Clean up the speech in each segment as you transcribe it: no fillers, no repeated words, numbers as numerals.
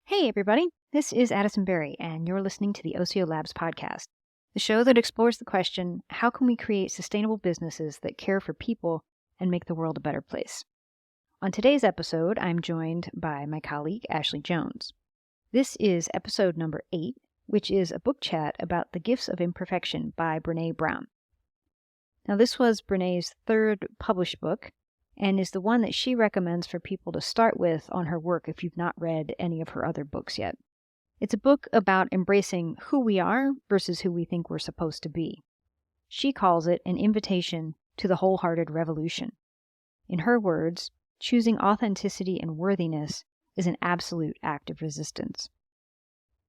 Hey, everybody. This is Addison Berry, and you're listening to the Osio Labs podcast, the show that explores the question, how can we create sustainable businesses that care for people and make the world a better place? On today's episode, I'm joined by my colleague, Ashley Jones. This is episode number 8, which is a book chat about The Gifts of Imperfection by Brené Brown. Now, this was Brené's third published book, and is the one that she recommends for people to start with on her work if you've not read any of her other books yet. It's a book about embracing who we are versus who we think we're supposed to be. She calls it an invitation to the wholehearted revolution. In her words, choosing authenticity and worthiness is an absolute act of resistance.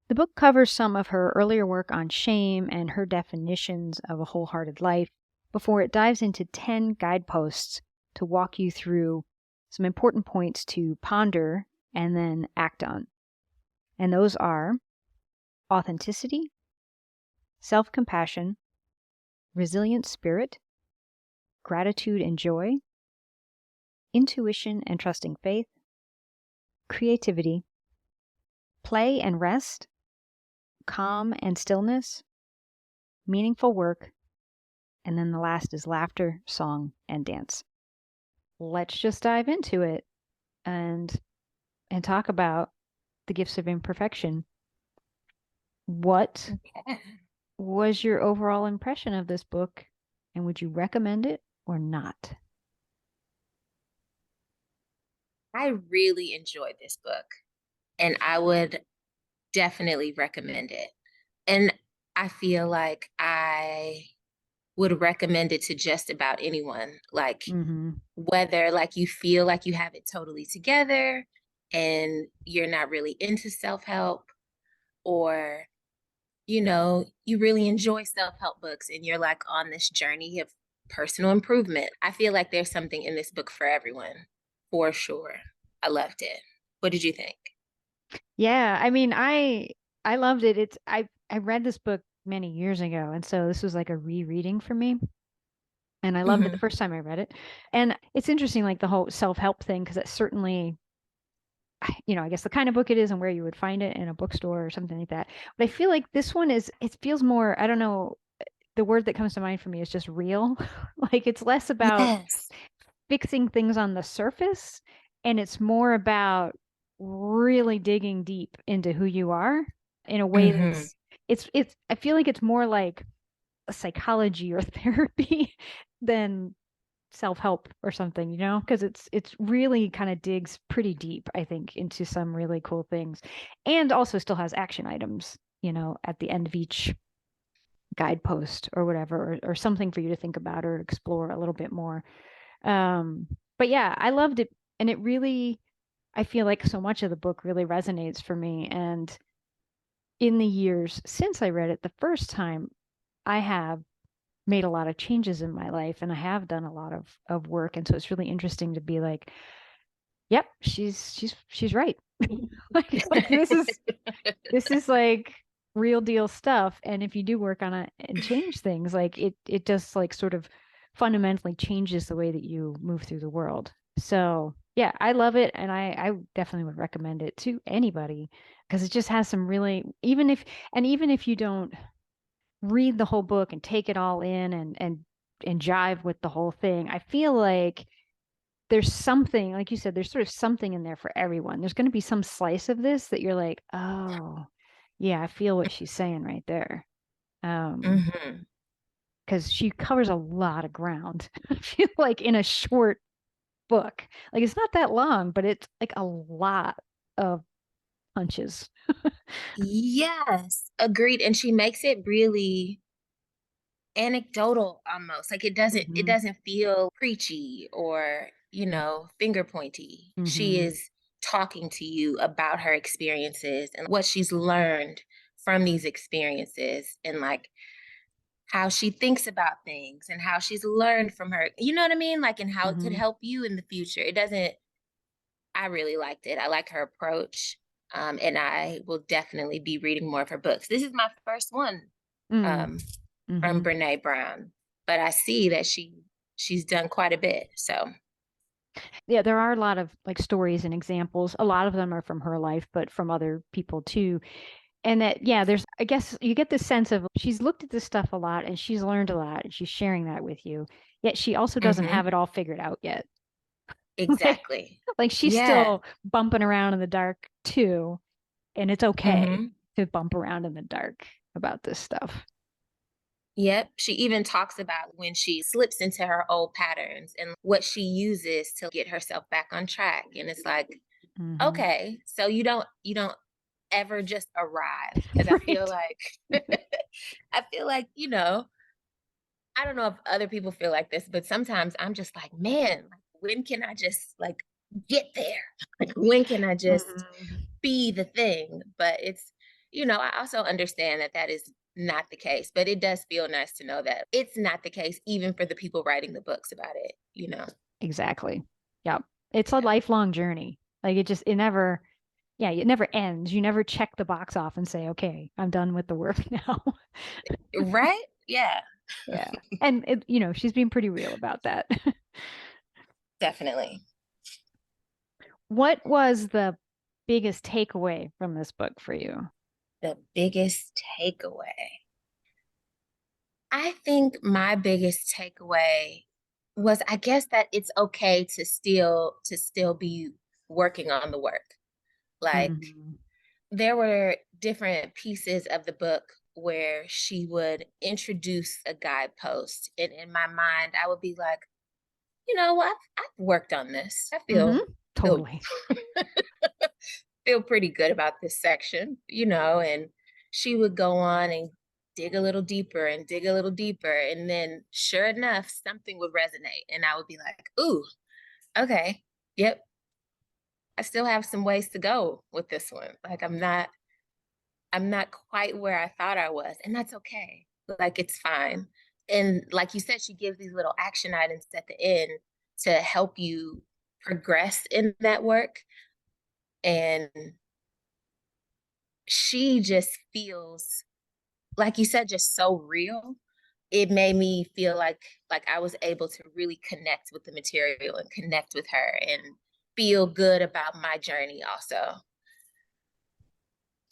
The book covers some of her earlier work on shame and her definitions of a wholehearted life before it dives into 10 guideposts to walk you through some important points to ponder and then act on. And those are authenticity, self-compassion, resilient spirit, gratitude and joy, intuition and trusting faith, creativity, play and rest, calm and stillness, meaningful work, and then the last is laughter, song, and dance. Let's just dive into it and talk about The Gifts of Imperfection. What was your overall impression of this book, and would you recommend it or not? I really enjoyed this book, and I would definitely recommend it. And I feel like I would recommend it to just about anyone. Like, whether like you feel like you have it totally together and you're not really into self-help, or you really enjoy self-help books and you're like on this journey of personal improvement. I feel like there's something in this book for everyone, for sure. I loved it. What did you think? Yeah, I mean, I loved it. I read this book many years ago, and so this was like a rereading for me. And I loved it the first time I read it. And it's interesting, like the whole self-help thing, because it's certainly, I guess the kind of book it is and where you would find it in a bookstore or something like that. But I feel like this one it feels more, I don't know, the word that comes to mind for me is just real. Like it's less about Yes. fixing things on the surface, and it's more about really digging deep into who you are in a way Mm-hmm. that's it's I feel like it's more like a psychology or therapy than self-help or something, because it's really kind of digs pretty deep, I think, into some really cool things, and also still has action items, at the end of each guidepost or whatever, or something for you to think about or explore a little bit more. But yeah, I loved it, and it really, I feel like so much of the book really resonates for me. And in the years since I read it the first time, I have made a lot of changes in my life, and I have done a lot of work. And so it's really interesting to be like, yep, she's right. like this is like real deal stuff. And if you do work on it and change things, like it just like sort of fundamentally changes the way that you move through the world. So yeah, I love it, and I definitely would recommend it to anybody, because it just has some really, even if you don't read the whole book and take it all in and jive with the whole thing, I feel like there's something, like you said, there's sort of something in there for everyone. There's going to be some slice of this that you're like, oh, yeah, I feel what she's saying right there. Mm-hmm. Because she covers a lot of ground. I feel like in a short book. Like it's not that long, but it's like a lot of punches. Yes, agreed. And she makes it really anecdotal almost. Like it Mm-hmm. doesn't feel preachy or, finger pointy. She Mm-hmm. is talking to you about her experiences and what she's learned from these experiences, and like how she thinks about things and how she's learned from her. You know what I mean? Like, and how it could Mm-hmm. help you in the future. It doesn't I really liked it. I like her approach. And I will definitely be reading more of her books. This is my first one, Mm. um, from Mm-hmm. Brené Brown, but I see that she's done quite a bit. So Yeah, there are a lot of like stories and examples. A lot of them are from her life, but from other people too. And that, yeah, there's, I guess you get this sense of she's looked at this stuff a lot and she's learned a lot and she's sharing that with you. Yet she also doesn't Mm-hmm. have it all figured out yet. Like, Exactly. like she's Yeah. still bumping around in the dark too. And it's okay Mm-hmm. to bump around in the dark about this stuff. Yep. She even talks about when she slips into her old patterns and what she uses to get herself back on track. And it's like, Hmm. okay, so you don't ever just arrive. Cause I feel Right. like I feel like, I don't know if other people feel like this, but sometimes I'm just like, man, like, when can I just like get there? Like when can I just Hmm. be the thing? But I also understand that that is not the case, but it does feel nice to know that it's not the case, even for the people writing the books about it. Exactly. Yep. It's a Yeah. lifelong journey. Like it never, yeah, it never ends. You never check the box off and say, okay, I'm done with the work now. Right? Yeah, Yeah. And she's being pretty real about that. definitely. What was the biggest takeaway from this book for you? The biggest takeaway. I think my biggest takeaway was I guess that it's okay to still be working on the work. Like Hmm. there were different pieces of the book where she would introduce a guidepost and in my mind I would be like, what, I've worked on this. I Hmm. feel Totally. feel pretty good about this section, and she would go on and dig a little deeper and dig a little deeper. And then sure enough, something would resonate. And I would be like, ooh, okay, yep, I still have some ways to go with this one. Like I'm not quite where I thought I was. And that's okay. Like it's fine. And like you said, she gives these little action items at the end to help you progress in that work. And she just feels like you said, just so real. It made me feel like I was able to really connect with the material and connect with her and feel good about my journey also.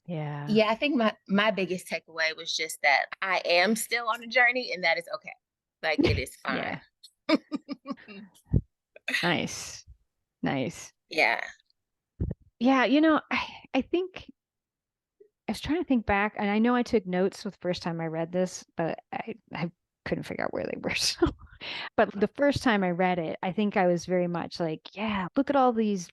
Yeah. Yeah, I think my biggest takeaway was just that I am still on a journey and that is okay. Like it is Yeah. fine. Nice. Nice. Yeah. Yeah, I think I was trying to think back, and I know I took notes the first time I read this, but I couldn't figure out where they were. So, but the first time I read it, I think I was very much like, yeah, look at all these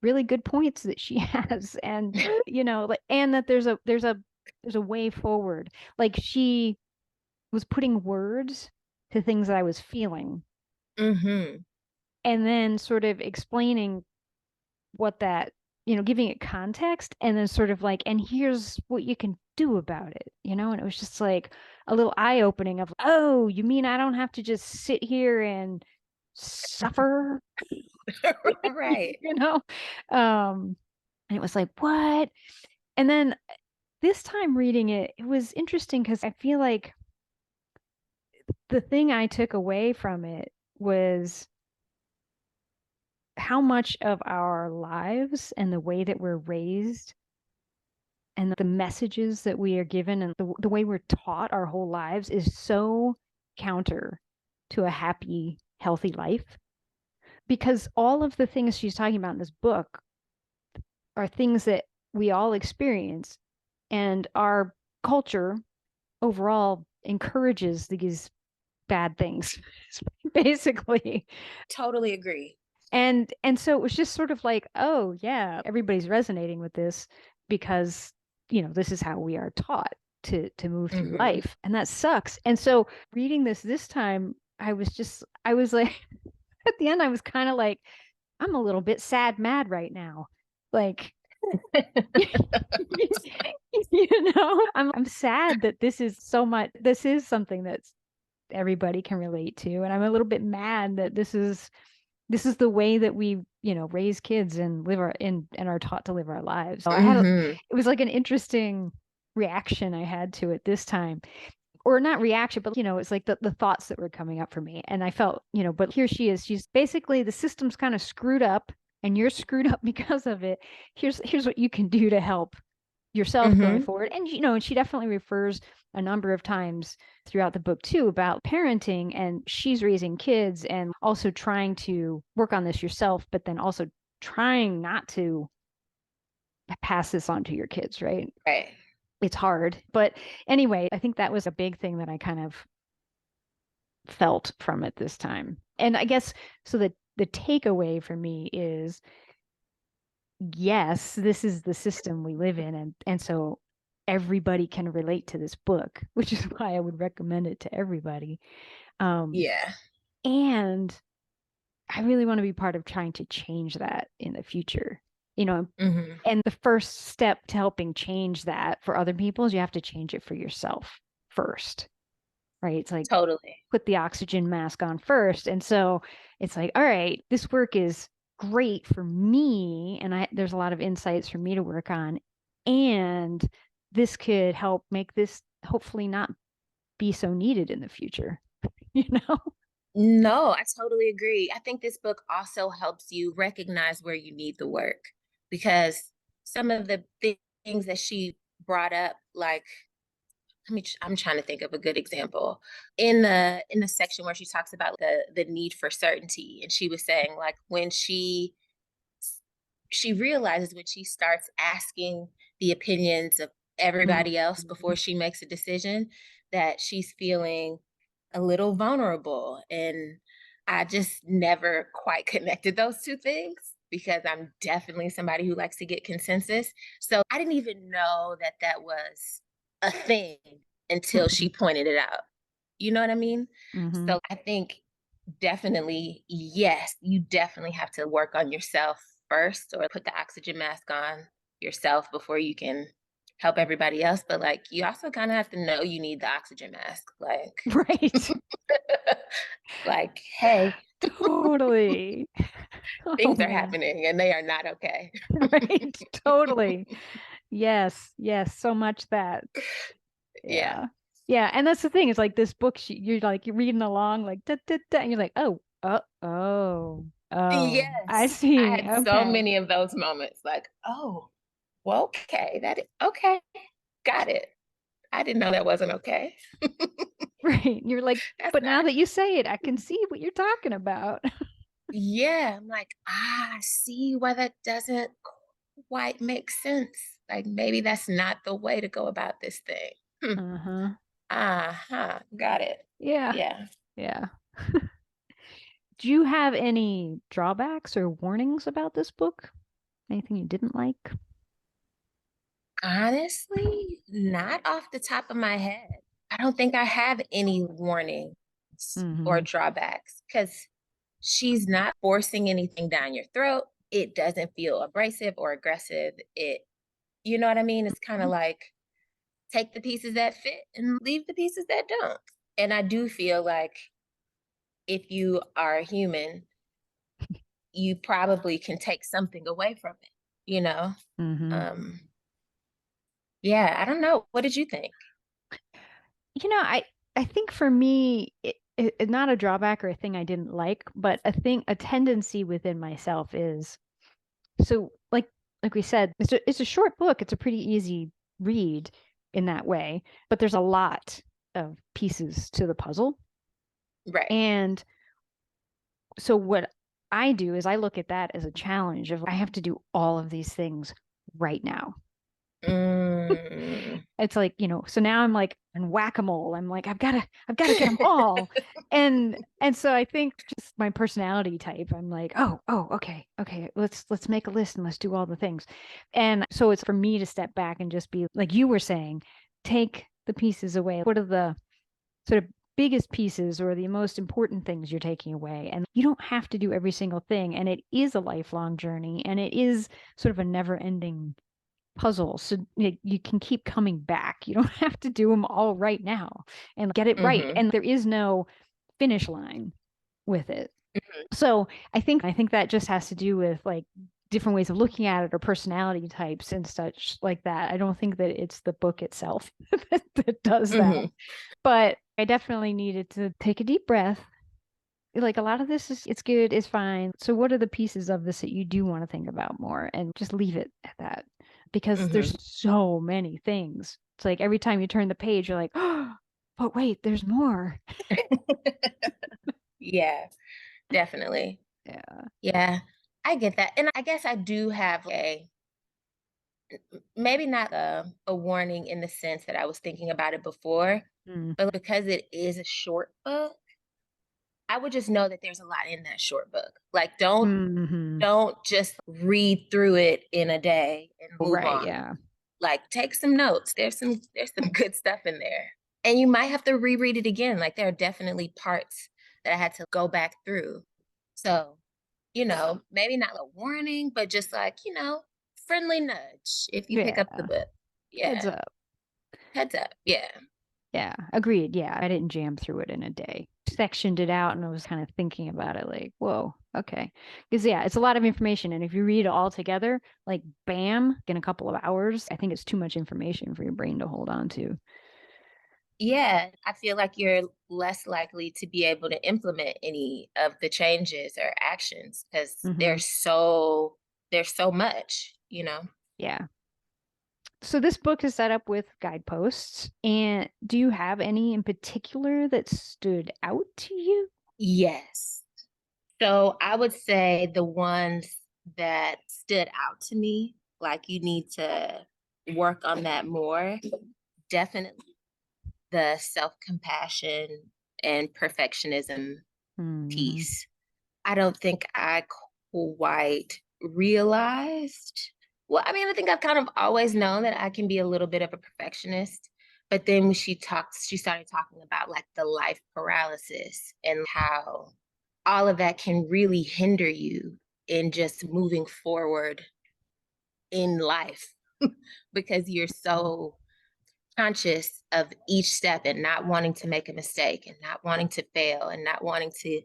really good points that she has, and like, and that there's a way forward. Like she was putting words to things that I was feeling, Mm-hmm. and then sort of explaining what that, giving it context and then sort of like, and here's what you can do about it. And it was just like a little eye opening of, oh, you mean I don't have to just sit here and suffer, Right. you know? And it was like, what? And then this time reading it, it was interesting because I feel like the thing I took away from it was how much of our lives and the way that we're raised and the messages that we are given and the way we're taught our whole lives is so counter to a happy, healthy life. Because all of the things she's talking about in this book are things that we all experience, and our culture overall encourages these bad things, basically. Totally agree. And so it was just sort of like, oh yeah, everybody's resonating with this because, this is how we are taught to move through Mm-hmm. life. And that sucks. And so reading this time, I was like at the end I was kind of like, I'm a little bit sad mad right now. Like I'm sad that this is something that's everybody can relate to. And I'm a little bit mad that this is the way that we raise kids and live our and are taught to live our lives. So Mm-hmm. it was like an interesting reaction I had to it this time, or not reaction, but it's like the thoughts that were coming up for me. And I felt, but here she is. She's basically, the system's kind of screwed up and you're screwed up because of it. Here's what you can do to help yourself going forward. And and she definitely refers a number of times throughout the book too about parenting, and she's raising kids and also trying to work on this yourself, but then also trying not to pass this on to your kids, right? Right. It's hard. But anyway, I think that was a big thing that I kind of felt from it this time. And I guess so the takeaway for me is, yes, this is the system we live in, and so everybody can relate to this book, which is why I would recommend it to everybody. Yeah. And I really want to be part of trying to change that in the future. And the first step to helping change that for other people is you have to change it for yourself first, right? It's like, Totally. put the oxygen mask on first. And so it's like, all right, this work is great for me, and there's a lot of insights for me to work on, and this could help make this hopefully not be so needed in the future. you know No, I totally agree. I think this book also helps you recognize where you need the work, because some of the things that she brought up, like, I'm trying to think of a good example in the section where she talks about the need for certainty, and she was saying, like, when she realizes, when she starts asking the opinions of everybody else before she makes a decision, that she's feeling a little vulnerable. And I just never quite connected those two things, because I'm definitely somebody who likes to get consensus. So I didn't even know that that was a thing until she pointed it out. You know what I mean? Mm-hmm. So I think definitely, yes, you definitely have to work on yourself first, or put the oxygen mask on yourself before you can help everybody else. But like, you also kind of have to know you need the oxygen mask. Like, Right. like, hey, Totally. Oh things are man. happening and they are not okay. Right. Totally. Yes. Yes. So much that. Yeah. Yeah. Yeah. And that's the thing, is like this book, you're reading along, like, da, da, da, and you're like, oh, I Yes. I see. had so Okay. many of those moments, like, oh, well, okay, that is okay. Got it. I didn't know that wasn't okay. Right. You're like, That's but now not. that you say it, I can see what you're talking about. Yeah, I'm like, I see why that doesn't quite make sense. Like, maybe that's not the way to go about this thing. Hmm. Uh-huh. Uh-huh. Got it. Yeah. Yeah. Yeah. Do you have any drawbacks or warnings about this book? Anything you didn't like? Honestly, not off the top of my head. I don't think I have any warnings or Mm-hmm. drawbacks, because she's not forcing anything down your throat. It doesn't feel abrasive or aggressive. You know what I mean? It's kind of like, take the pieces that fit and leave the pieces that don't. And I do feel like if you are a human, you probably can take something away from it, you know? Mm-hmm. Um, yeah, I don't know. What did you think? I think for me, it not a drawback or a thing I didn't like, but a tendency within myself is, so like we said, it's a short book. It's a pretty easy read in that way, but there's a lot of pieces to the puzzle. Right. And so what I do is I look at that as a challenge of, I have to do all of these things right now. Mm. It's like, so now I'm like in whack-a-mole. I'm like, I've got to get them all. And so I think just my personality type, I'm like, okay, let's make a list and let's do all the things. And so it's for me to step back and just be like you were saying, take the pieces away. What are the sort of biggest pieces or the most important things you're taking away? And you don't have to do every single thing. And it is a lifelong journey, and it is sort of a never-ending puzzle. So you can keep coming back. You don't have to do them all right now and get it right. Hmm. And there is no finish line with it. Hmm. So I think that just has to do with like different ways of looking at it or personality types and such like that. I don't think that it's the book itself that does that. Mm-hmm. But I definitely needed to take a deep breath. Like a lot of this is it's good, it's fine. So what are the pieces of this that you do want to think about more and just leave it at that? Because Mm-hmm. there's so many things. It's like every time you turn the page, you're like, oh, but wait, there's more. Yeah, definitely. Yeah. Yeah, I get that. And I guess I do have maybe not a warning in the sense that I was thinking about it before, Mm. but because it is a short book, I would just know that there's a lot in that short book. Like Hmm. don't just read through it in a day and move Right, on. yeah. Like take some notes. There's some good stuff in there. And you might have to reread it again. Like there are definitely parts that I had to go back through. So, maybe not a warning, but just like, friendly nudge if you pick Yeah. up the book. Heads Yeah. up. Heads up. Yeah. Yeah, agreed. Yeah, I didn't jam through it in a day. Sectioned it out and I was kind of thinking about it like, whoa, okay. Because, yeah, it's a lot of information. And if you read it all together, like, bam, in a couple of hours, I think it's too much information for your brain to hold on to. Yeah. I feel like you're less likely to be able to implement any of the changes or actions because Hmm. there's so much. Yeah. So this book is set up with guideposts. And do you have any in particular that stood out to you? Yes. So I would say the ones that stood out to me, like you need to work on that more, definitely the self-compassion and perfectionism Hmm. piece. I don't think I quite realized. Well, I mean, I think I've kind of always known that I can be a little bit of a perfectionist. But then when she started talking about like the life paralysis and how all of that can really hinder you in just moving forward in life because you're so conscious of each step and not wanting to make a mistake and not wanting to fail and not wanting to,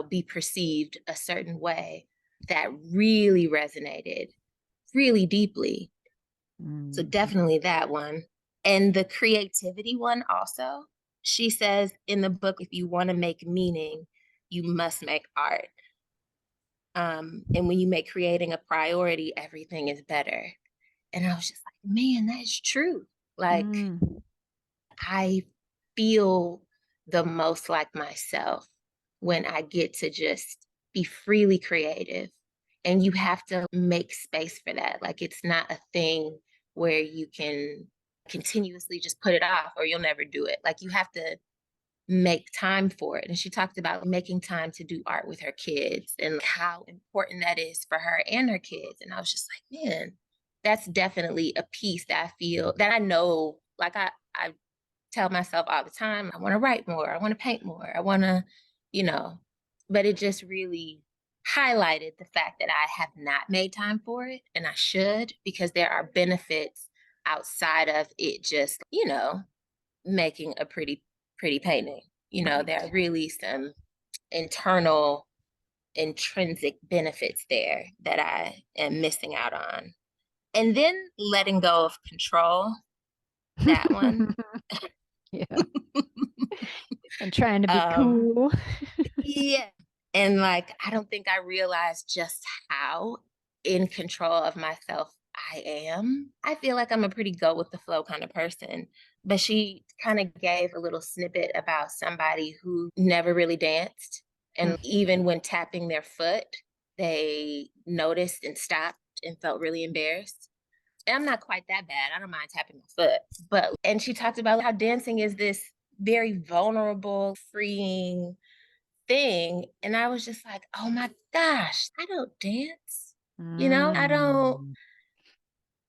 be perceived a certain way. That really resonated really deeply. So Hmm. definitely that one. And the creativity one also. She says in the book, if you want to make meaning, you must make art. And when you make creating a priority, everything is better. And I was just like, man, that is true. Like, Hmm. I feel the most like myself when I get to just be freely creative. And you have to make space for that. Like, it's not a thing where you can continuously just put it off or you'll never do it. Like, you have to make time for it. And she talked about making time to do art with her kids and how important that is for her and her kids. And I was just like, man, that's definitely a piece that I feel that I know, like I tell myself all the time, I want to write more, I want to paint more, I want to, you know, but it just really highlighted the fact that I have not made time for it and I should because there are benefits outside of it just, making a pretty painting. There are Right. really some internal intrinsic benefits there that I am missing out on. And then letting go of control, that one. Yeah. And trying to be um cool. yeah. And like I don't think I realized just how in control of myself I am. I feel like I'm a pretty go with the flow kind of person. But she kind of gave a little snippet about somebody who never really danced. And even when tapping their foot, they noticed and stopped and felt really embarrassed. And I'm not quite that bad. I don't mind tapping my foot. And she talked about how dancing is this very vulnerable, freeing thing. And I was just like, oh my gosh, I don't dance. You know, I don't Mm.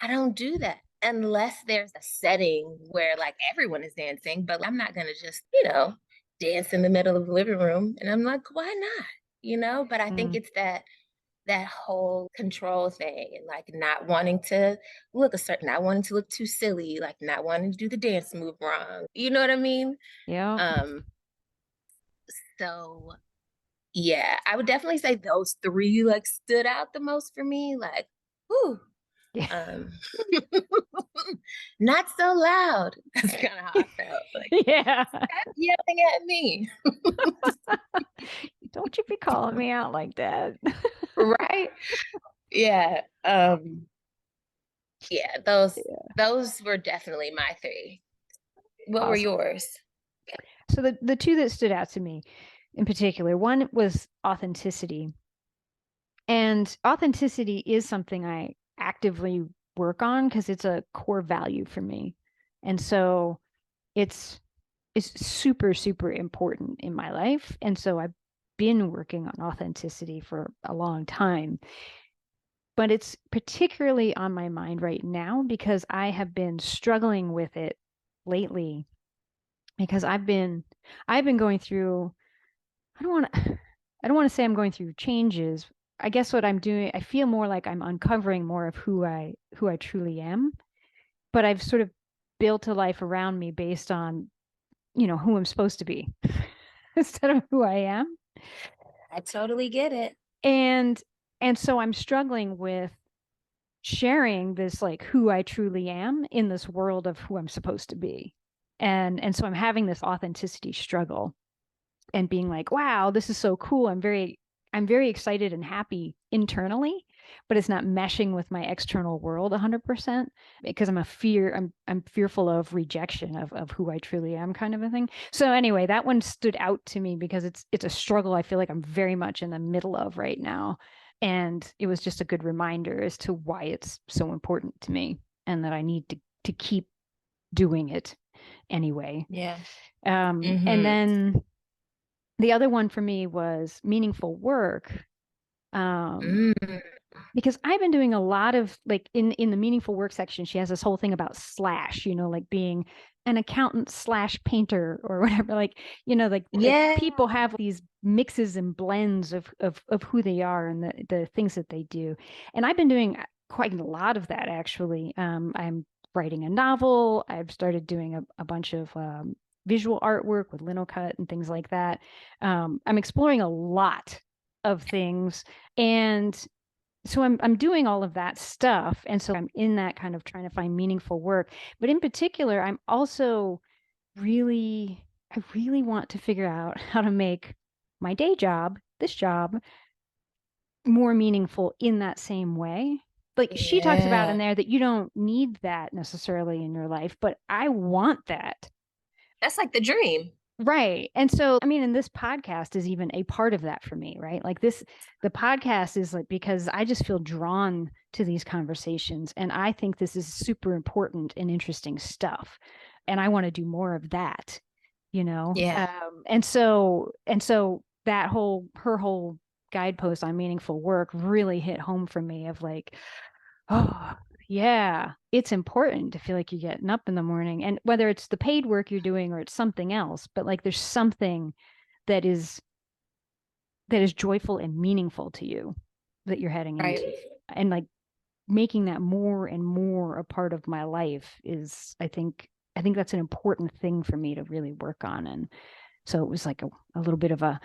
I don't do that unless there's a setting where like everyone is dancing, but I'm not gonna just, dance in the middle of the living room. And I'm like, why not? But I think Mm. it's that whole control thing and like not wanting to not wanting to look too silly, like not wanting to do the dance move wrong. You know what I mean? Yeah. Um, so Yeah, I would definitely say those three like stood out the most for me. Like, whew. Yeah. Um, not so loud. That's kind of how I felt. Like, Yeah. stop yelling at me. Don't you be calling me out like that. Right? Yeah. Yeah, Yeah. those were definitely my three. What were Awesome. yours? So the two that stood out to me in particular, one was authenticity. And authenticity is something I actively work on because it's a core value for me. And so it's super, super important in my life. And so I've been working on authenticity for a long time. But it's particularly on my mind right now because I have been struggling with it lately because I've been going through I don't want to I don't want to say I'm going through changes. I guess what I'm doing, I feel more like I'm uncovering more of who I truly am, but I've sort of built a life around me based on, who I'm supposed to be instead of who I am. I totally get it. And and so I'm struggling with sharing this like who I truly am in this world of who I'm supposed to be. And so I'm having this authenticity struggle and being like, wow, this is so cool. I'm very excited and happy internally, but it's not meshing with my external world 100% because I'm fearful of rejection of who I truly am kind of a thing. So anyway, that one stood out to me because it's a struggle I feel like I'm very much in the middle of right now. And it was just a good reminder as to why it's so important to me and that I need to keep doing it anyway. Yeah. And Mm-hmm. then the other one for me was meaningful work. Um, Mm. because I've been doing a lot of like in the meaningful work section, she has this whole thing about slash, like being an accountant slash painter or whatever. Like Yeah. people have these mixes and blends of who they are and the things that they do. And I've been doing quite a lot of that actually. I'm writing a novel. I've started doing a bunch of visual artwork with linocut and things like that. I'm exploring a lot of things and so I'm doing all of that stuff and so I'm in that kind of trying to find meaningful work, but in particular I'm also I really want to figure out how to make my day job, this job, more meaningful in that same way. Like she talks about in Yeah. there that you don't need that necessarily in your life, but I want that. That's like the dream. Right. And so, I mean, and this podcast is even a part of that for me, right? The podcast is like because I just feel drawn to these conversations and I think this is super important and interesting stuff. And I want to do more of that, you know? Yeah. And so her whole guidepost on meaningful work really hit home for me of like, oh, yeah, it's important to feel like you're getting up in the morning. And whether it's the paid work you're doing or it's something else, but like there's something that is that is joyful and meaningful to you that you're heading into. Right. And like making that more and more a part of my life is I think that's an important thing for me to really work on. And so it was like a little bit of a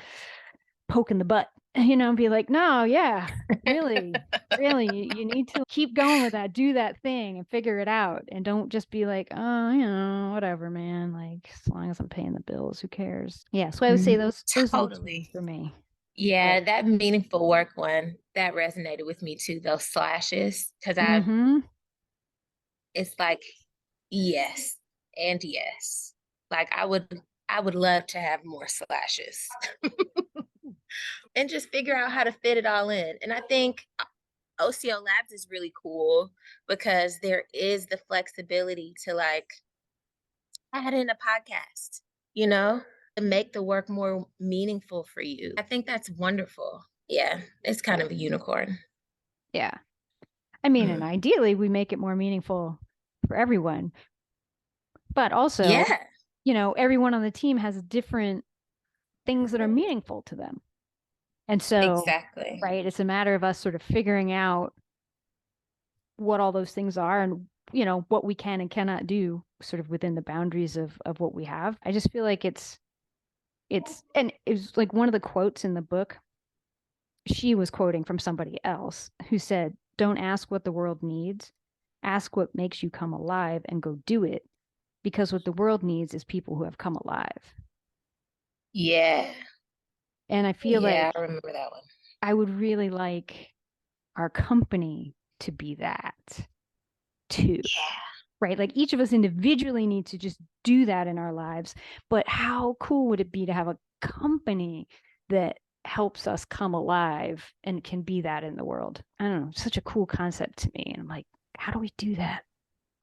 poke in the butt, be like, no, yeah, really, really, you need to keep going with that, do that thing and figure it out. And don't just be like, oh, whatever, man. Like, as long as I'm paying the bills, who cares? Yeah. So I would say Mhm. those are the two Totally. for me. Yeah, But that meaningful work one that resonated with me too, those slashes. Cause mm-hmm. it's like, yes and yes. Like I would love to have more slashes and just figure out how to fit it all in. And I think Osio Labs is really cool because there is the flexibility to like add in a podcast, you know, to make the work more meaningful for you. I think that's wonderful. Yeah, it's kind of a unicorn. Yeah. I mean, and Mm. ideally we make it more meaningful for everyone, but also, Yeah, everyone on the team has different things that are meaningful to them. And so, exactly. right, it's a matter of us sort of figuring out what all those things are and what we can and cannot do sort of within the boundaries of what we have. I just feel like And it was like one of the quotes in the book, she was quoting from somebody else who said, "Don't ask what the world needs, ask what makes you come alive and go do it, because what the world needs is people who have come alive." Yeah. And I feel Yeah, like I remember that one. I would really like our company to be that too, Yeah. right? Like each of us individually need to just do that in our lives. But how cool would it be to have a company that helps us come alive and can be that in the world? I don't know, such a cool concept to me. And I'm like, how do we do that?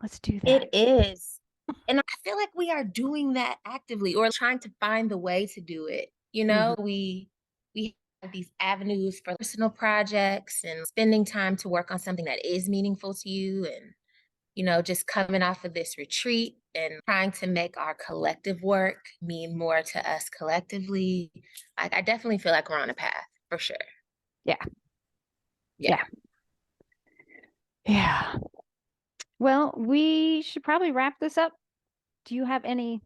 Let's do that. It is. And I feel like we are doing that actively or trying to find the way to do it. You Mm-hmm. know, we have these avenues for personal projects and spending time to work on something that is meaningful to you and just coming off of this retreat and trying to make our collective work mean more to us collectively. Like I definitely feel like we're on a path for sure. Yeah. Yeah. Yeah. Yeah. Well, we should probably wrap this up. Do you have any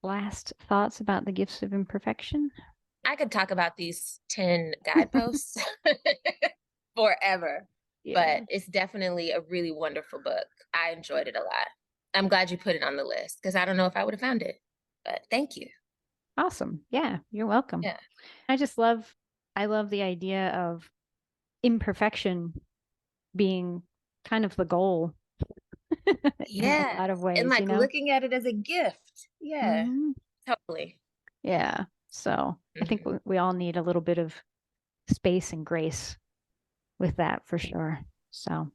last thoughts about the gifts of imperfection? I could talk about these 10 guideposts forever, but Yeah. it's definitely a really wonderful book. I enjoyed it a lot. I'm glad you put it on the list because I don't know if I would have found it, but thank you. Awesome. Yeah, you're welcome. Yeah. I just love I love the idea of imperfection being kind of the goal in a Yeah. lot of And ways, you like know? looking at it as a gift. Yeah, Hmm. totally. Yeah. So I think Hmm. we all need a little bit of space and grace with that for sure. So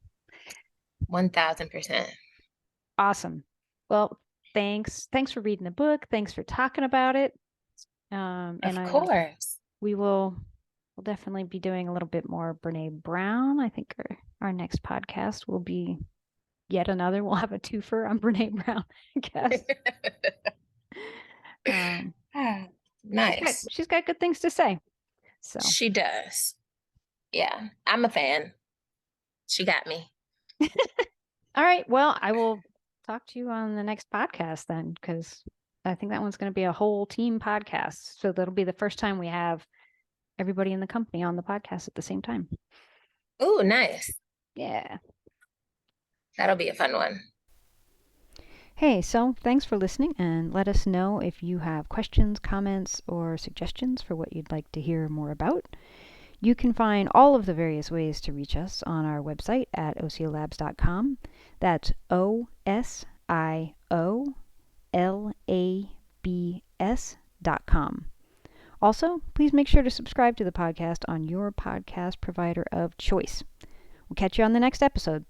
1000%. awesome. Well, thanks. Thanks for reading the book. Thanks for talking about it. And Of I course. we will we'll definitely be doing a little bit more Brené Brown. I think our next podcast will be yet another. We'll have a twofer on Brené Brown, I guess. Um, Ah, nice. she's got good things to say. So, She does. Yeah, I'm a fan. She got me. all right. Well, I will talk to you on the next podcast then, because I think that one's going to be a whole team podcast. So that'll be the first time we have everybody in the company on the podcast at the same time. Ooh, nice. Yeah. That'll be a fun one. Hey, so thanks for listening, and let us know if you have questions, comments, or suggestions for what you'd like to hear more about. You can find all of the various ways to reach us on our website at osiolabs.com. That's OSIOLABS.com. Also, please make sure to subscribe to the podcast on your podcast provider of choice. We'll catch you on the next episode.